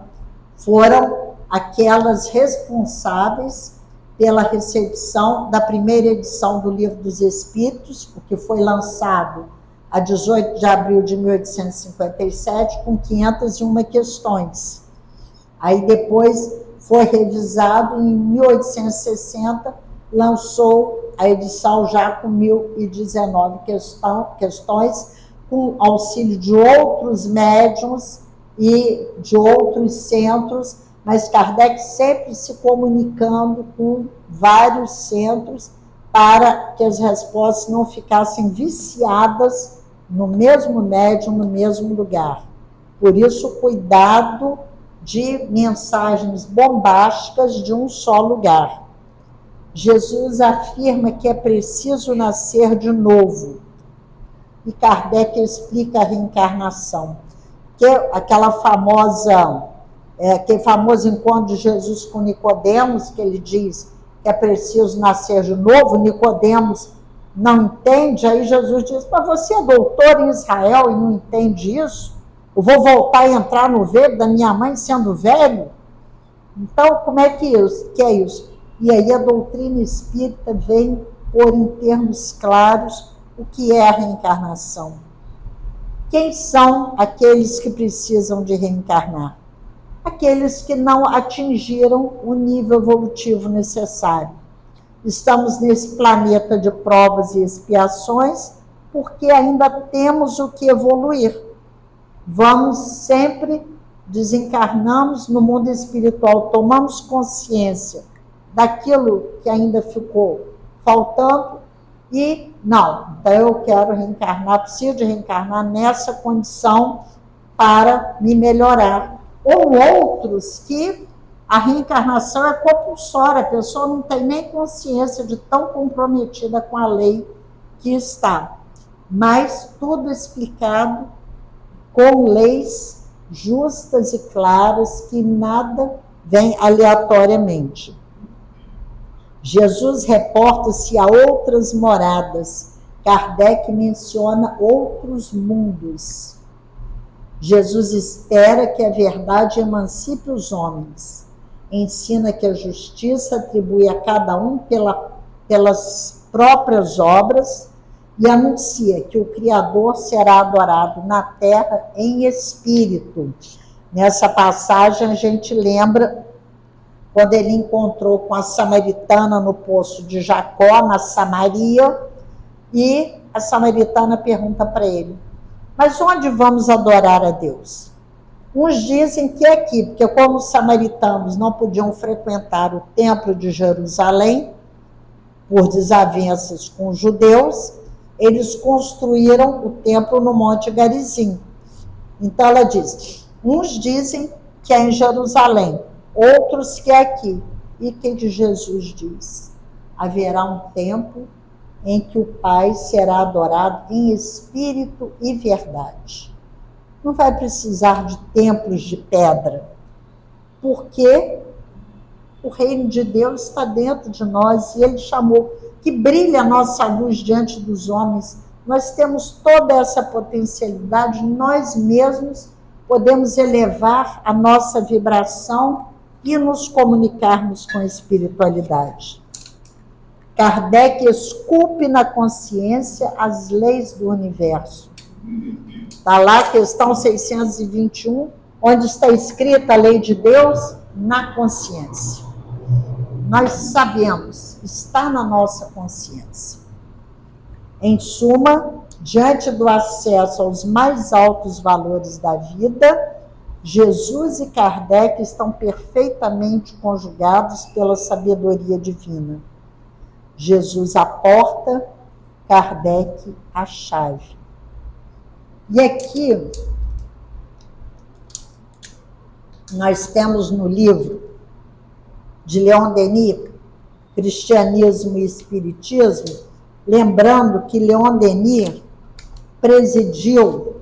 foram aquelas responsáveis pela recepção da primeira edição do Livro dos Espíritos, o que foi lançado a 18 de abril de 1857, com 501 questões. Aí depois foi revisado em 1860, lançou a edição já com 1019 questões, com auxílio de outros médiuns e de outros centros, mas Kardec sempre se comunicando com vários centros para que as respostas não ficassem viciadas no mesmo médium, no mesmo lugar. Por isso, cuidado de mensagens bombásticas de um só lugar. Jesus afirma que é preciso nascer de novo. E Kardec explica a reencarnação. Que aquele famoso encontro de Jesus com Nicodemos, que ele diz que é preciso nascer de novo, Nicodemos não entende, aí Jesus diz: mas você é doutor em Israel e não entende isso? Eu vou voltar a entrar no ventre da minha mãe sendo velho? Então, como é que é isso? E aí a doutrina espírita vem pôr em termos claros o que é a reencarnação. Quem são aqueles que precisam de reencarnar? Aqueles que não atingiram o nível evolutivo necessário. Estamos nesse planeta de provas e expiações porque ainda temos o que evoluir. Vamos sempre, desencarnamos no mundo espiritual, tomamos consciência daquilo que ainda ficou faltando e não, então eu quero reencarnar, preciso de reencarnar nessa condição para me melhorar. Ou outros que a reencarnação é compulsória, a pessoa não tem nem consciência de tão comprometida com a lei que está. Mas tudo explicado com leis justas e claras que nada vem aleatoriamente. Jesus reporta-se a outras moradas. Kardec menciona outros mundos. Jesus espera que a verdade emancipe os homens. Ensina que a justiça atribui a cada um pelas próprias obras e anuncia que o Criador será adorado na terra em espírito. Nessa passagem a gente lembra quando ele encontrou com a samaritana no poço de Jacó, na Samaria, e a samaritana pergunta para ele: mas onde vamos adorar a Deus? Uns dizem que é aqui, porque como os samaritanos não podiam frequentar o templo de Jerusalém, por desavenças com os judeus, eles construíram o templo no Monte Garizim. Então ela diz, uns dizem que é em Jerusalém, outros que é aqui. E o que Jesus diz? Haverá um tempo em que o Pai será adorado em espírito e verdade. Não vai precisar de templos de pedra, porque o reino de Deus está dentro de nós e ele chamou que brilhe a nossa luz diante dos homens. Nós temos toda essa potencialidade, nós mesmos podemos elevar a nossa vibração e nos comunicarmos com a espiritualidade. Kardec esculpe na consciência as leis do universo. Está lá a questão 621, onde está escrita a lei de Deus na consciência. Nós sabemos, está na nossa consciência. Em suma, diante do acesso aos mais altos valores da vida, Jesus e Kardec estão perfeitamente conjugados pela sabedoria divina. Jesus a porta, Kardec a chave. E aqui nós temos no livro de Leon Denis, Cristianismo e Espiritismo, lembrando que Leon Denis presidiu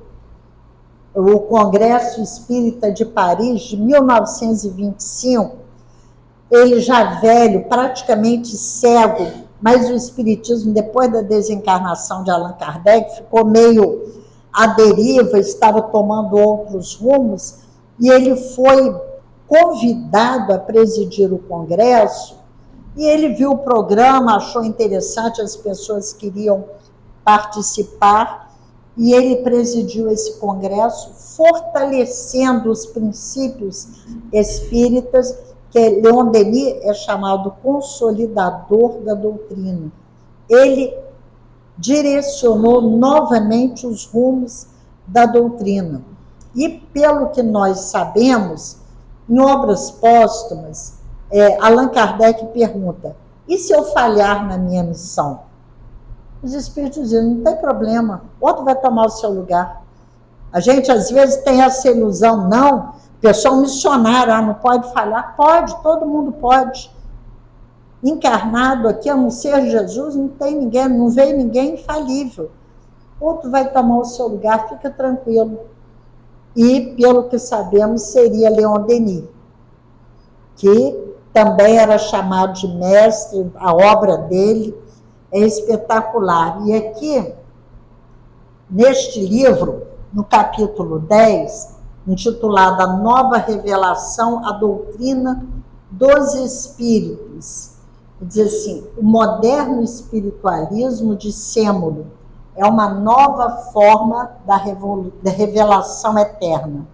o Congresso Espírita de Paris de 1925, ele já velho, praticamente cego, mas o Espiritismo, depois da desencarnação de Allan Kardec, ficou meio à deriva, estava tomando outros rumos, e ele foi convidado a presidir o Congresso, e ele viu o programa, achou interessante, as pessoas queriam participar, e ele presidiu esse Congresso, fortalecendo os princípios espíritas, que Leon Denis é chamado consolidador da doutrina. Ele direcionou novamente os rumos da doutrina. E, pelo que nós sabemos, em obras póstumas, Allan Kardec pergunta, e se eu falhar na minha missão? Os espíritos dizem, não tem problema, outro vai tomar o seu lugar. A gente, às vezes, tem essa ilusão, não, pessoal missionário, não pode falhar. Pode, todo mundo pode. Encarnado aqui, a não ser Jesus, não tem ninguém, não veio ninguém infalível. Outro vai tomar o seu lugar, fica tranquilo. E, pelo que sabemos, seria Leon Denis, que também era chamado de mestre, a obra dele é espetacular. E aqui, neste livro, no capítulo 10, intitulado A Nova Revelação, a Doutrina dos Espíritos, diz assim, o moderno espiritualismo de Sêmulo é uma nova forma da revelação eterna.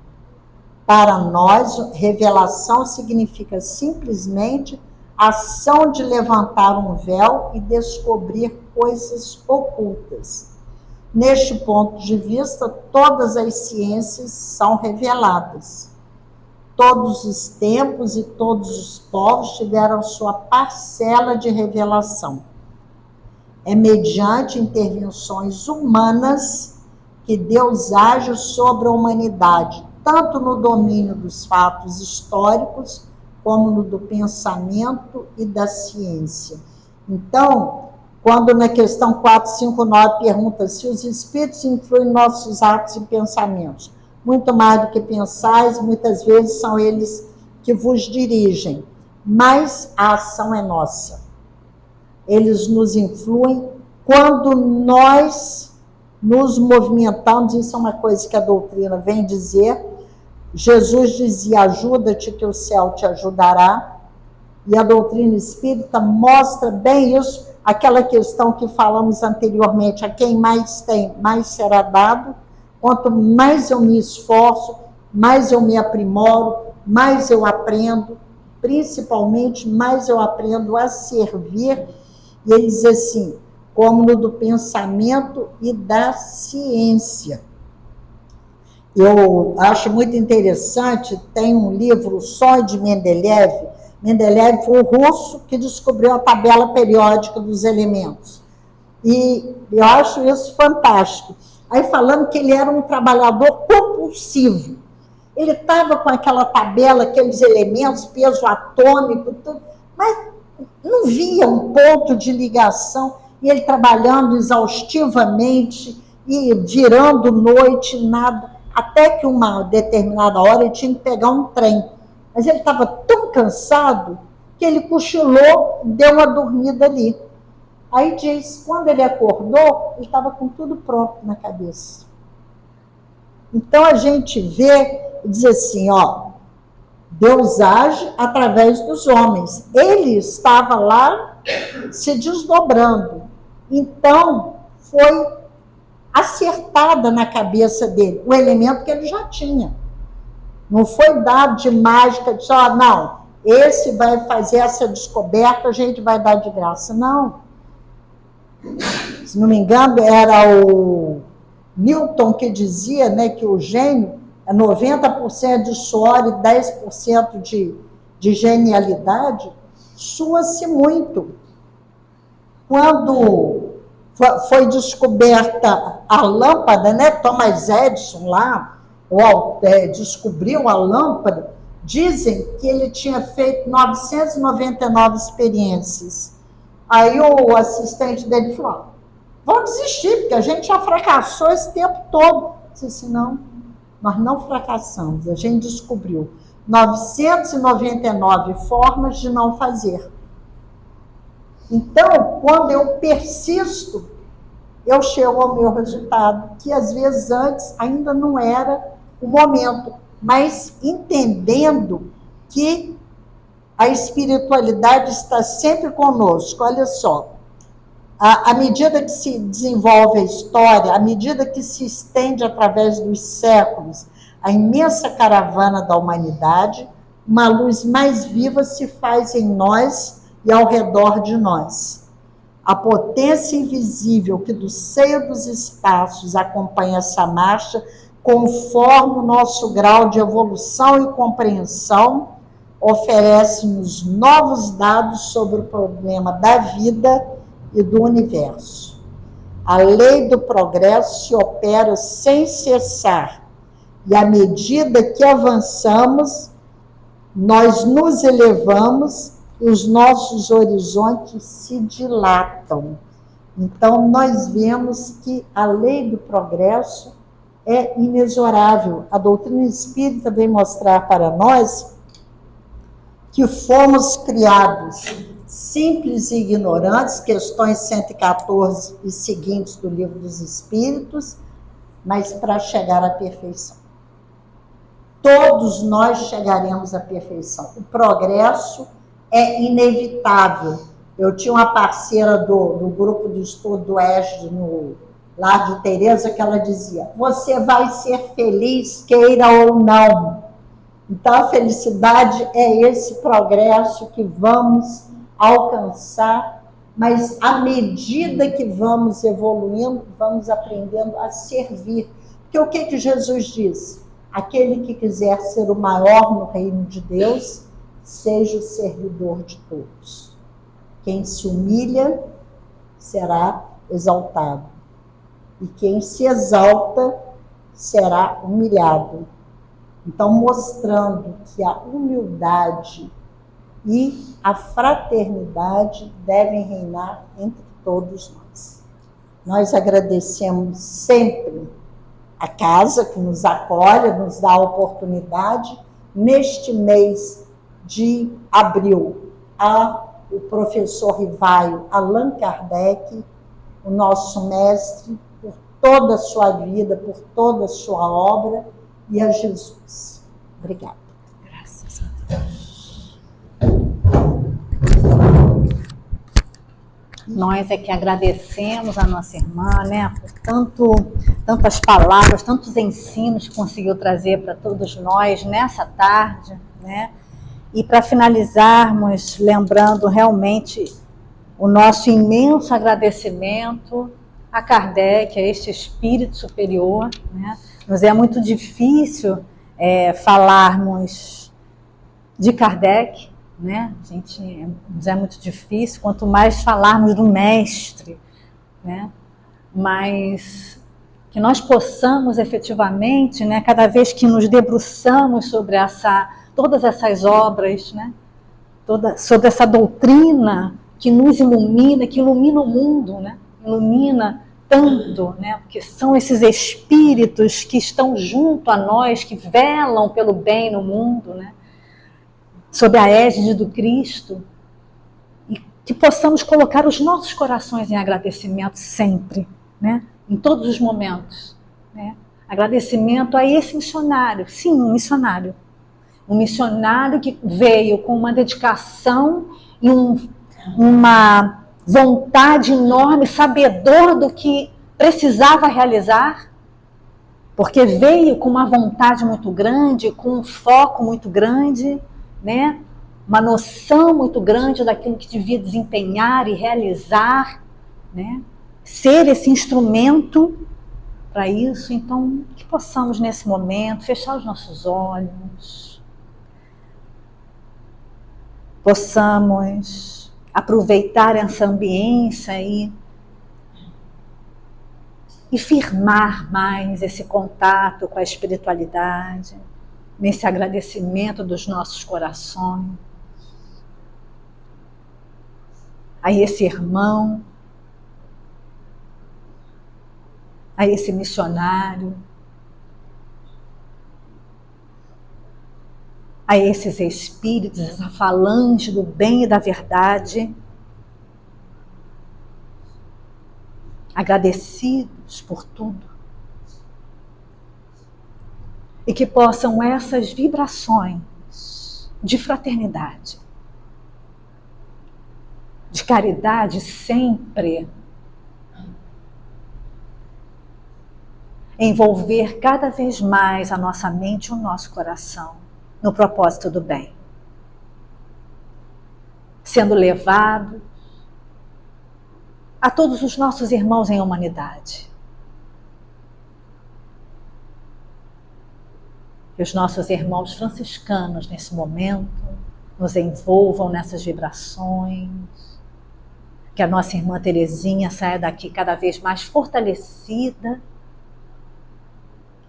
Para nós, revelação significa simplesmente a ação de levantar um véu e descobrir coisas ocultas. Neste ponto de vista, todas as ciências são reveladas. Todos os tempos e todos os povos tiveram sua parcela de revelação. É mediante intervenções humanas que Deus age sobre a humanidade, tanto no domínio dos fatos históricos, como no do pensamento e da ciência. Então, quando na questão 459 pergunta se os espíritos influem em nossos atos e pensamentos, muito mais do que pensais, muitas vezes são eles que vos dirigem, mas a ação é nossa. Eles nos influem quando nós nos movimentamos. Isso é uma coisa que a doutrina vem dizer. Jesus dizia, ajuda-te que o céu te ajudará. E a doutrina espírita mostra bem isso, aquela questão que falamos anteriormente, a quem mais tem, mais será dado. Quanto mais eu me esforço, mais eu me aprimoro, mais eu aprendo, principalmente mais eu aprendo a servir. E ele diz assim, como no do pensamento e da ciência. Eu acho muito interessante, tem um livro, O Sonho de Mendeleev. Mendeleev foi o russo que descobriu a tabela periódica dos elementos. E eu acho isso fantástico. Aí falando que ele era um trabalhador compulsivo. Ele estava com aquela tabela, aqueles elementos, peso atômico, tudo, mas não via um ponto de ligação. E ele trabalhando exaustivamente e virando noite, nada. Até que uma determinada hora ele tinha que pegar um trem. Mas ele estava tão cansado que ele cochilou, deu uma dormida ali. Aí diz, quando ele acordou, ele estava com tudo pronto na cabeça. Então a gente vê, diz assim, ó, Deus age através dos homens. Ele estava lá se desdobrando. Então foi acertada na cabeça dele o elemento que ele já tinha. Não foi dado de mágica, de só, não, esse vai fazer essa descoberta, a gente vai dar de graça. Não. Se não me engano, era o Newton que dizia, né, que o gênio é 90% de suor e 10% de genialidade. Sua-se muito. Quando foi descoberta a lâmpada, né, Thomas Edison lá, descobriu a lâmpada, dizem que ele tinha feito 999 experiências. Aí o assistente dele falou, vamos desistir, porque a gente já fracassou esse tempo todo. Eu disse, não, nós não fracassamos, a gente descobriu 999 formas de não fazer. Então, quando eu persisto, eu chego ao meu resultado, que às vezes antes ainda não era o momento, mas entendendo que a espiritualidade está sempre conosco. Olha só, à medida que se desenvolve a história, à medida que se estende através dos séculos a imensa caravana da humanidade, uma luz mais viva se faz em nós e ao redor de nós. A potência invisível que do seio dos espaços acompanha essa marcha, conforme o nosso grau de evolução e compreensão, oferece-nos novos dados sobre o problema da vida e do universo. A lei do progresso se opera sem cessar, e à medida que avançamos, nós nos elevamos e os nossos horizontes se dilatam. Então, nós vemos que a lei do progresso é inexorável. A doutrina espírita vem mostrar para nós que fomos criados simples e ignorantes, questões 114 e seguintes do Livro dos Espíritos, mas para chegar à perfeição. Todos nós chegaremos à perfeição. O progresso é inevitável. Eu tinha uma parceira do grupo de estudo do ESD, no Lar de Tereza, que ela dizia, você vai ser feliz, queira ou não. Então, a felicidade é esse progresso que vamos alcançar, mas à medida que vamos evoluindo, vamos aprendendo a servir. Porque o que Jesus disse? Aquele que quiser ser o maior no reino de Deus, seja o servidor de todos. Quem se humilha será exaltado. E quem se exalta será humilhado. Então, mostrando que a humildade e a fraternidade devem reinar entre todos nós. Nós agradecemos sempre a casa que nos acolhe, nos dá a oportunidade, neste mês de abril, o professor Rivaio Allan Kardec, o nosso mestre, por toda a sua vida, por toda a sua obra, e a Jesus. Obrigada. Graças a Deus. Nós é que agradecemos a nossa irmã, né, por tantas palavras, tantos ensinos que conseguiu trazer para todos nós nessa tarde, né? E para finalizarmos, lembrando realmente o nosso imenso agradecimento a Kardec, a este espírito superior, né? Nos é muito difícil falarmos de Kardec, né? Nos é muito difícil, quanto mais falarmos do mestre, né? Mas que nós possamos efetivamente, né, cada vez que nos debruçamos sobre todas essas obras, né, sobre essa doutrina que nos ilumina, que ilumina o mundo, né, ilumina tanto, né, porque são esses espíritos que estão junto a nós, que velam pelo bem no mundo, né, sob a égide do Cristo, e que possamos colocar os nossos corações em agradecimento sempre, né, em todos os momentos, né, agradecimento a esse missionário, sim, um missionário que veio com uma dedicação e uma vontade enorme, sabedor do que precisava realizar, porque veio com uma vontade muito grande, com um foco muito grande, né? Uma noção muito grande daquilo que devia desempenhar e realizar, né? Ser esse instrumento para isso. Então, que possamos nesse momento fechar os nossos olhos, possamos aproveitar essa ambiência e firmar mais esse contato com a espiritualidade, nesse agradecimento dos nossos corações a esse irmão, a esse missionário, a esses espíritos, essa falange do bem e da verdade, agradecidos por tudo, e que possam essas vibrações de fraternidade, de caridade sempre envolver cada vez mais a nossa mente e o nosso coração no propósito do bem, sendo levado a todos os nossos irmãos em humanidade. Que os nossos irmãos franciscanos, nesse momento, nos envolvam nessas vibrações, que a nossa irmã Terezinha saia daqui cada vez mais fortalecida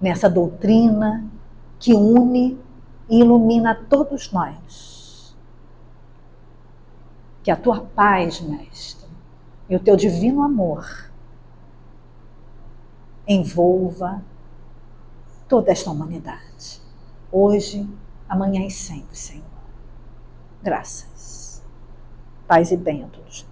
nessa doutrina que une e ilumina todos nós. Que a tua paz, Mestre, e o teu divino amor envolva toda esta humanidade, hoje, amanhã e sempre, Senhor. Graças, paz e bem a todos nós.